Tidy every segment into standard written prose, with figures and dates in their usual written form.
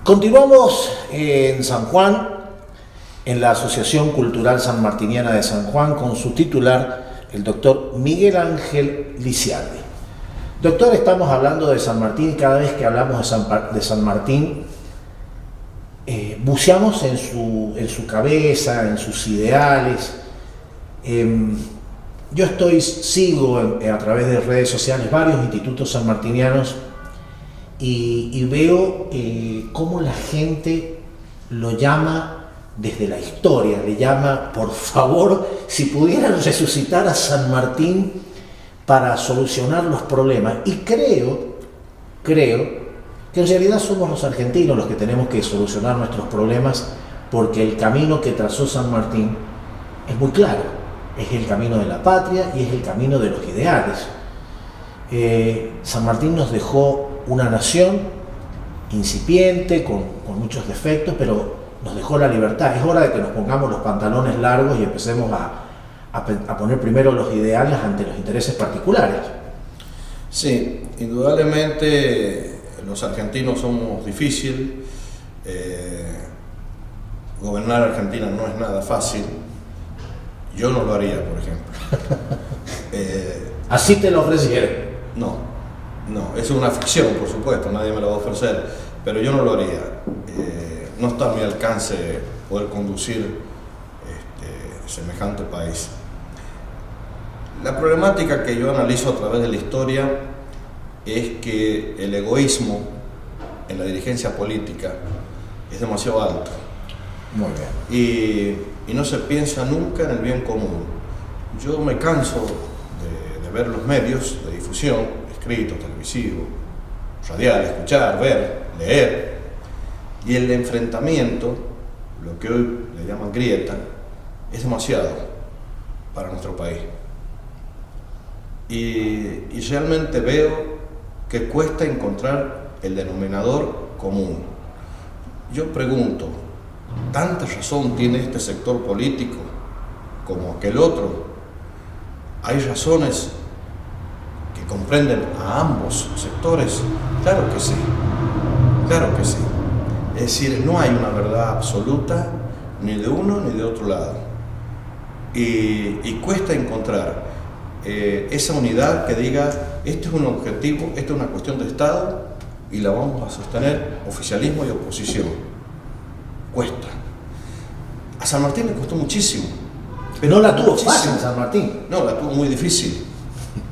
Continuamos en San Juan, en la Asociación Cultural Sanmartiniana de San Juan, con su titular, el doctor Miguel Ángel Lisiardi. Doctor, estamos hablando de San Martín y cada vez que hablamos de San Martín, buceamos en su cabeza, en sus ideales. Yo sigo a través de redes sociales varios institutos sanmartinianos y veo cómo la gente lo llama desde la historia, le llama, por favor, si pudieran resucitar a San Martín para solucionar los problemas. Y creo que en realidad somos los argentinos los que tenemos que solucionar nuestros problemas, porque el camino que trazó San Martín es muy claro, es el camino de la patria y es el camino de los ideales. San Martín nos dejó una nación incipiente, con muchos defectos, pero nos dejó la libertad. Es hora de que nos pongamos los pantalones largos y empecemos a poner primero los ideales ante los intereses particulares. Sí, indudablemente los argentinos somos difíciles. Gobernar Argentina no es nada fácil. Yo no lo haría, por ejemplo. ¿Así te lo ofrecieron? No, es una ficción, por supuesto, nadie me lo va a ofrecer, pero yo no lo haría. No está a mi alcance poder conducir semejante país. La problemática que yo analizo a través de la historia es que el egoísmo en la dirigencia política es demasiado alto. Muy bien. Y no se piensa nunca en el bien común. Yo me canso de ver los medios de difusión, escritos, televisivos, radial, escuchar, ver, leer, y el enfrentamiento, lo que hoy le llaman grieta, es demasiado para nuestro país. Y realmente veo que cuesta encontrar el denominador común. Yo pregunto, ¿tanta razón tiene este sector político como aquel otro? ¿Hay razones que comprenden a ambos sectores? Claro que sí, claro que sí. Es decir, no hay una verdad absoluta ni de uno ni de otro lado. Y cuesta encontrar esa unidad que diga, este es un objetivo, esta es una cuestión de Estado y la vamos a sostener oficialismo y oposición. Cuesta. A San Martín le costó muchísimo. Pero no la tuvo fácil San Martín. No, la tuvo muy difícil.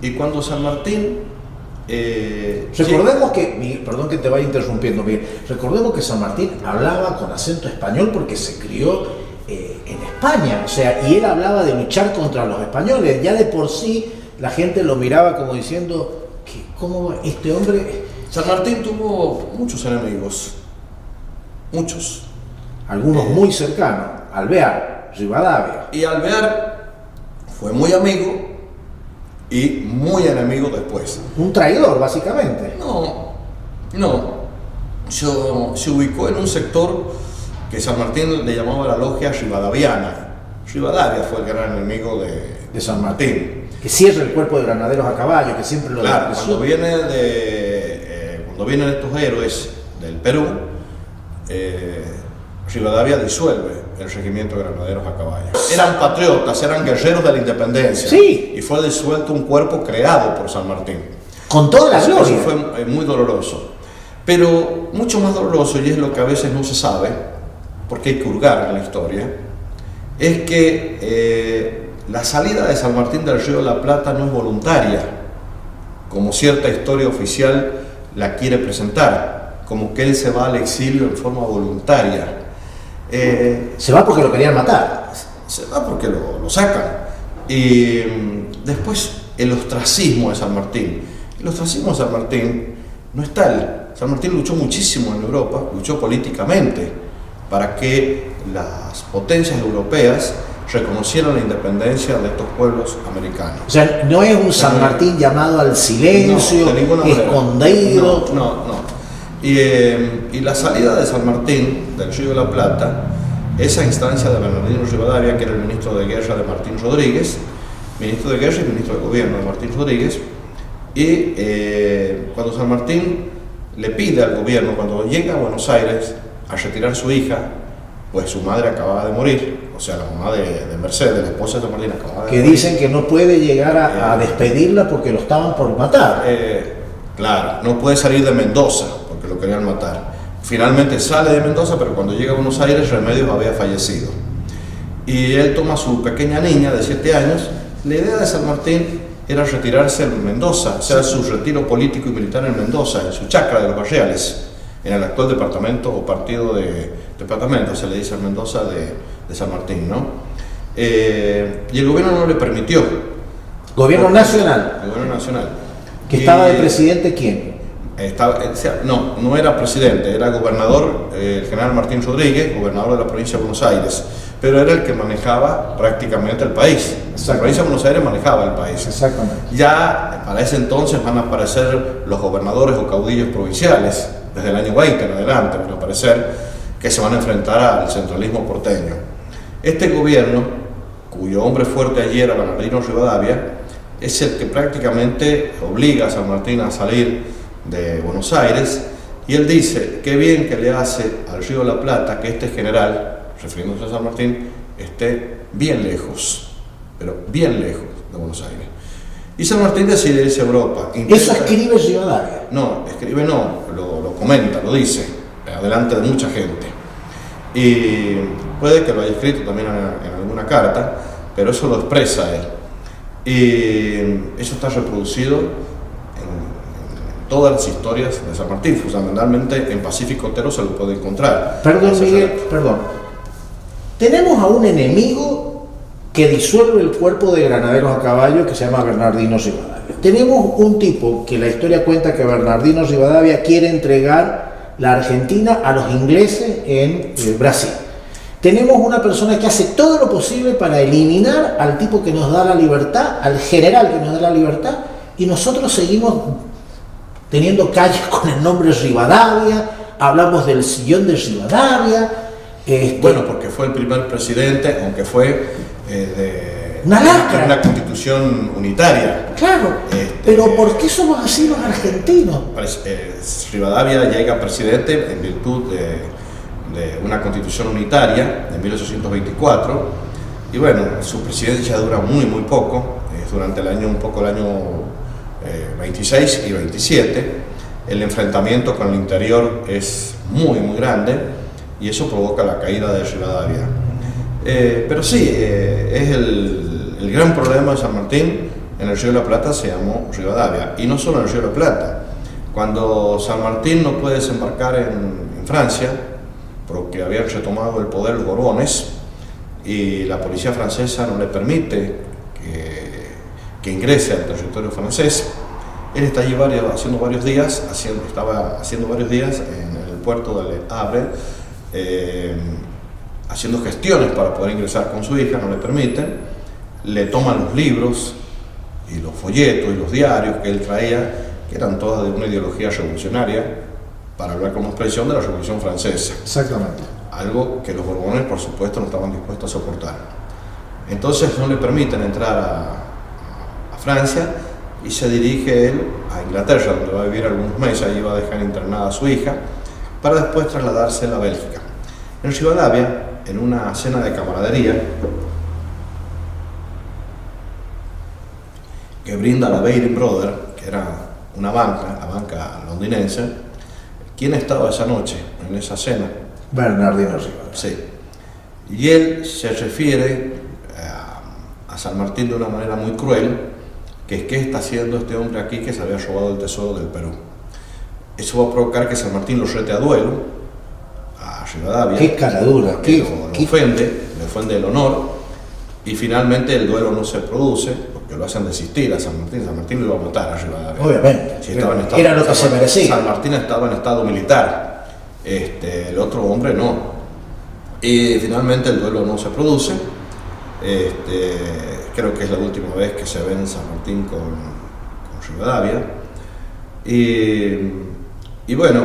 Y cuando San Martín... recordemos que, perdón que te vaya interrumpiendo, Miguel, recordemos que San Martín hablaba con acento español porque se crió en España, o sea, y él hablaba de luchar contra los españoles. Ya de por sí la gente lo miraba como diciendo, ¿cómo este hombre? San Martín tuvo muchos enemigos, muchos. Algunos muy cercanos, Alvear, Rivadavia. Y Alvear fue muy amigo y muy enemigo después. Un traidor, básicamente. No. Se ubicó en un sector que San Martín le llamaba la logia rivadaviana. Rivadavia fue el gran enemigo de San Martín. Que cierra el cuerpo de granaderos a caballo, que siempre lo claro, cuando vienen estos héroes del Perú, Rivadavia disuelve el regimiento de granaderos a caballo. Eran patriotas, eran guerreros de la independencia. Sí. Y fue disuelto un cuerpo creado por San Martín. Con toda la gloria. Eso fue muy doloroso. Pero mucho más doloroso, y es lo que a veces no se sabe, porque hay que hurgar en la historia, es que la salida de San Martín del Río de la Plata no es voluntaria, como cierta historia oficial la quiere presentar, como que él se va al exilio en forma voluntaria. Se va porque lo querían matar. Se va porque lo sacan. Y después el ostracismo de San Martín. El ostracismo de San Martín no es tal. San Martín luchó muchísimo en Europa, luchó políticamente para que las potencias europeas reconocieran la independencia de estos pueblos americanos. O sea, no es un San Martín llamado al silencio, no, escondido. No. Y la salida de San Martín del Río de la Plata, esa instancia de Bernardino Rivadavia, que era el ministro de Guerra de Martín Rodríguez, ministro de Guerra y ministro de Gobierno de Martín Rodríguez, y cuando San Martín le pide al gobierno, cuando llega a Buenos Aires, a retirar su hija, pues su madre acababa de morir, o sea, la mamá de Mercedes, la esposa de San Martín, acababa de Que morir. dicen que no puede llegar a despedirla porque lo estaban por matar. Claro, no puede salir de Mendoza porque lo querían matar. Finalmente sale de Mendoza, pero cuando llega a Buenos Aires, Remedios había fallecido. Y él toma a su pequeña niña de 7 años. La idea de San Martín era retirarse en Mendoza, hacer su retiro político y militar en Mendoza, en su chacra de los Barriales, en el actual departamento o partido de departamento, se le dice en Mendoza, de San Martín, ¿no? Y el gobierno no le permitió. Gobierno nacional. El gobierno nacional. ¿Que estaba de presidente quién? No era presidente, era gobernador, el general Martín Rodríguez, gobernador de la provincia de Buenos Aires, pero era el que manejaba prácticamente el país. La provincia de Buenos Aires manejaba el país. Exactamente. Ya para ese entonces van a aparecer los gobernadores o caudillos provinciales, desde el año 20 en adelante van a aparecer, que se van a enfrentar al centralismo porteño. Este gobierno, cuyo hombre fuerte allí era Bernardino Rivadavia, es el que prácticamente obliga a San Martín a salir de Buenos Aires, y él dice qué bien que le hace al Río de la Plata que este general, refiriéndose a San Martín, esté bien lejos, pero bien lejos de Buenos Aires. Y San Martín decide irse a Europa. ¿Eso escribe Rivadavia? No, escribe no, lo comenta, lo dice, delante de mucha gente. Y puede que lo haya escrito también en alguna carta, pero eso lo expresa él. Y eso está reproducido en todas las historias de San Martín, fundamentalmente en Pacífico Otero se lo puede encontrar. Perdón, Miguel, perdón. Tenemos a un enemigo que disuelve el cuerpo de granaderos a caballo que se llama Bernardino Rivadavia. Tenemos un tipo que la historia cuenta que Bernardino Rivadavia quiere entregar la Argentina a los ingleses en Brasil. Tenemos una persona que hace todo lo posible para eliminar al tipo que nos da la libertad, al general que nos da la libertad, y nosotros seguimos teniendo calles con el nombre Rivadavia, hablamos del sillón de Rivadavia. Bueno, porque fue el primer presidente, aunque fue de una constitución unitaria. Claro, pero ¿por qué somos así los argentinos? Rivadavia llega presidente en virtud de una constitución unitaria de 1824, y bueno, su presidencia dura muy poco, durante el año 26 y 27, el enfrentamiento con el interior es muy grande, y eso provoca la caída de Rivadavia. Pero sí, es el gran problema de San Martín. En el Río de la Plata se llamó Rivadavia, y no solo en el Río de la Plata. Cuando San Martín no puede desembarcar en Francia, porque habían retomado el poder los Borbones, y la policía francesa no le permite que ingrese al territorio francés, él está allí haciendo varios días en el puerto de Le Havre, haciendo gestiones para poder ingresar con su hija, no le permiten, le toman los libros y los folletos y los diarios que él traía, que eran todas de una ideología revolucionaria, para hablar como expresión de la Revolución Francesa. Exactamente. Algo que los Borbones, por supuesto, no estaban dispuestos a soportar. Entonces no le permiten entrar a Francia, y se dirige él a Inglaterra, donde va a vivir algunos meses. Allí va a dejar internada a su hija, para después trasladarse a la Bélgica. En Rivadavia, en una cena de camaradería que brinda la Baring Brothers, que era una banca, la banca londinense. ¿Quién estaba esa noche en esa cena? Bernardino Rivadavia. Sí. Y él se refiere a San Martín de una manera muy cruel, que es ¿qué está haciendo este hombre aquí que se había robado el tesoro del Perú? Eso va a provocar que San Martín lo rete a duelo a Rivadavia. Qué caradura, que lo ofende el honor, y finalmente el duelo no se produce, porque lo hacen desistir a San Martín. San Martín lo iba a matar a Rivadavia. Obviamente, si estaba en estado, era lo que se merecía. San Martín estaba en estado militar, el otro hombre no. Y finalmente el duelo no se produce. Creo que es la última vez que se ve en San Martín con Rivadavia. Y bueno,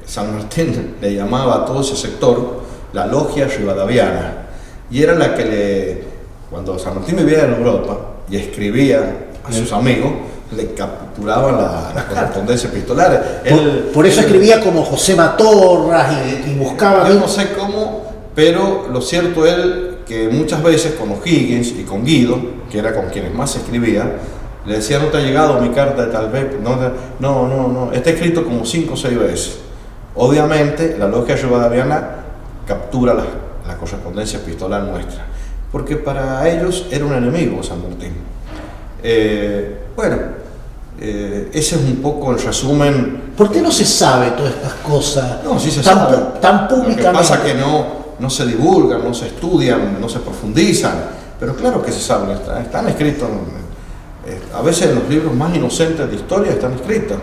San Martín le llamaba a todo ese sector la logia rivadaviana, y era la que cuando San Martín vivía en Europa y escribía a sus amigos, le capturaban la correspondencia epistolar. Por eso escribía como José Matorras y buscaba... Yo no sé cómo, pero lo cierto es que muchas veces con O'Higgins y con Guido, que era con quienes más escribía, le decía: no te ha llegado mi carta de tal vez, no, está escrito como 5 o 6 veces. Obviamente la logia rivadaviana captura la correspondencia epistolar nuestra, porque para ellos era un enemigo San Martín. Ese es un poco el resumen. ¿Por qué no se sabe todas estas cosas? No, sí se sabe. Tan públicamente. Lo que pasa es que no se divulgan, no se estudian, no se profundizan, pero claro que se saben, están escritos. A veces en los libros más inocentes de historia están escritos.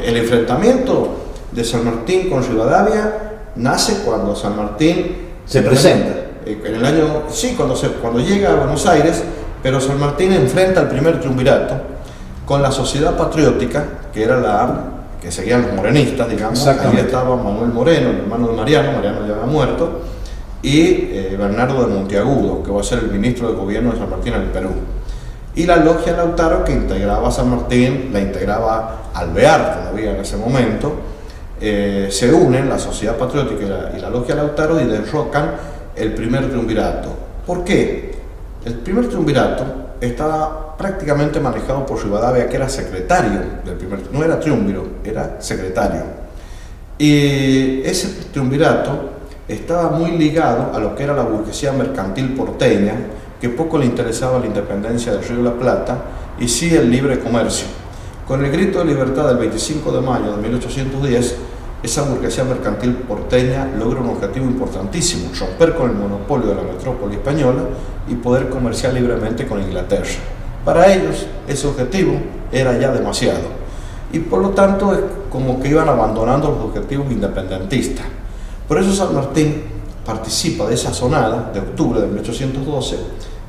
El enfrentamiento de San Martín con Rivadavia nace cuando San Martín se presenta. En el año, sí, cuando llega a Buenos Aires, pero San Martín enfrenta el primer triunvirato con la Sociedad Patriótica, que era que seguían los morenistas, digamos. Ahí estaba Manuel Moreno, el hermano de Mariano ya había muerto, y Bernardo de Monteagudo, que va a ser el ministro de gobierno de San Martín en el Perú. Y la logia Lautaro, que integraba a San Martín, la integraba Alvear todavía en ese momento, se unen, la Sociedad Patriótica y la logia Lautaro, y derrocan el primer triunvirato. ¿Por qué? El primer triunvirato estaba prácticamente manejado por Rivadavia, que era secretario del primer, no era triunviro, era secretario. Y ese triunvirato estaba muy ligado a lo que era la burguesía mercantil porteña, que poco le interesaba la independencia del Río de la Plata y sí el libre comercio. Con el grito de libertad del 25 de mayo de 1810, esa burguesía mercantil porteña logra un objetivo importantísimo: romper con el monopolio de la metrópoli española y poder comerciar libremente con Inglaterra. Para ellos ese objetivo era ya demasiado, y por lo tanto es como que iban abandonando los objetivos independentistas. Por eso San Martín participa de esa sonada de octubre de 1812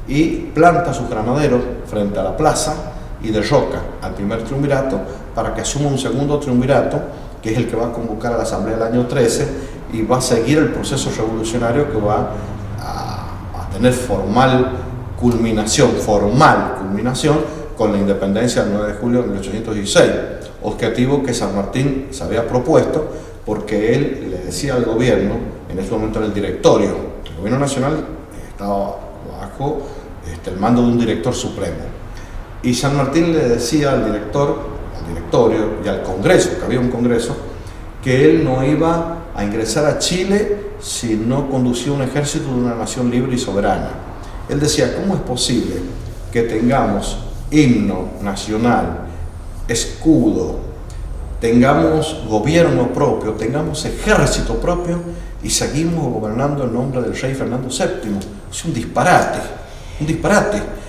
y planta sus granaderos frente a la plaza y derroca al primer triunvirato para que asuma un segundo triunvirato, que es el que va a convocar a la Asamblea del año 13 y va a seguir el proceso revolucionario que va a tener formal culminación con la independencia del 9 de julio de 1816, objetivo que San Martín se había propuesto porque él le decía al gobierno, en ese momento era el directorio, el gobierno nacional estaba bajo el mando de un director supremo, y San Martín le decía al directorio y al Congreso, que había un Congreso, que él no iba a ingresar a Chile si no conducía un ejército de una nación libre y soberana. Él decía: ¿cómo es posible que tengamos himno nacional, escudo, tengamos gobierno propio, tengamos ejército propio y seguimos gobernando en nombre del rey Fernando VII? Es un disparate,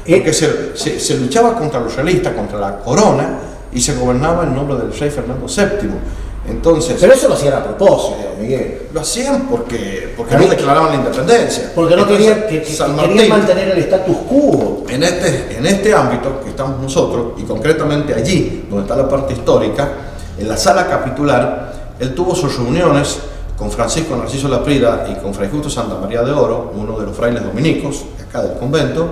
porque se luchaba contra los realistas, contra la corona, y se gobernaba en nombre del rey Fernando VII. Entonces, pero eso lo hacían a propósito, Miguel. Lo hacían porque no declaraban la independencia. Porque no querían mantener el status quo. En este ámbito que estamos nosotros, y concretamente allí, donde está la parte histórica, en la sala capitular, él tuvo sus reuniones con Francisco Narciso Laprida y con Fray Justo Santa María de Oro, uno de los frailes dominicos de acá del convento,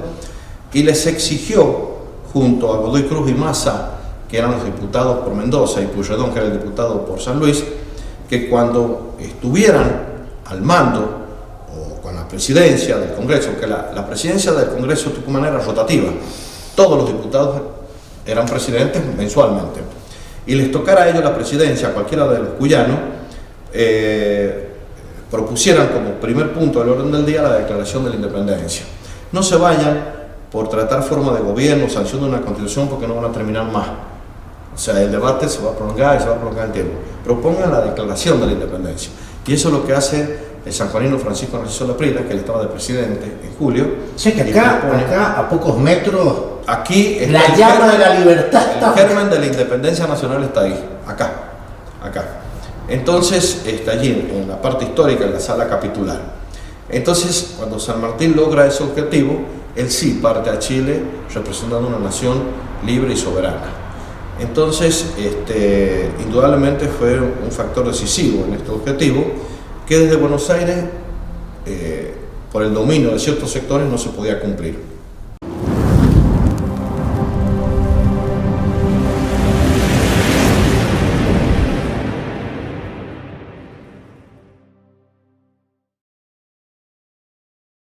y les exigió, junto a Godoy Cruz y Maza, que eran los diputados por Mendoza, y Pueyrredón, que era el diputado por San Luis, que cuando estuvieran al mando o con la presidencia del Congreso, que la presidencia del Congreso tucumano era rotativa, todos los diputados eran presidentes mensualmente, y les tocara a ellos la presidencia, a cualquiera de los cuyanos, propusieran como primer punto del orden del día la declaración de la independencia. No se vayan por tratar forma de gobierno, sanción de una constitución, porque no van a terminar más. O sea, el debate se va a prolongar y se va a prolongar el tiempo. Propongan la declaración de la independencia. Y eso es lo que hace el sanjuanino Francisco Narciso Laprida, que él estaba de presidente en julio. Sí, que acá a pocos metros, aquí la llama de la libertad. El germen de la independencia nacional está ahí, acá. Entonces, está allí en la parte histórica, en la sala capitular. Entonces, cuando San Martín logra ese objetivo, él sí parte a Chile representando una nación libre y soberana. Entonces, indudablemente fue un factor decisivo en este objetivo, que desde Buenos Aires, por el dominio de ciertos sectores, no se podía cumplir.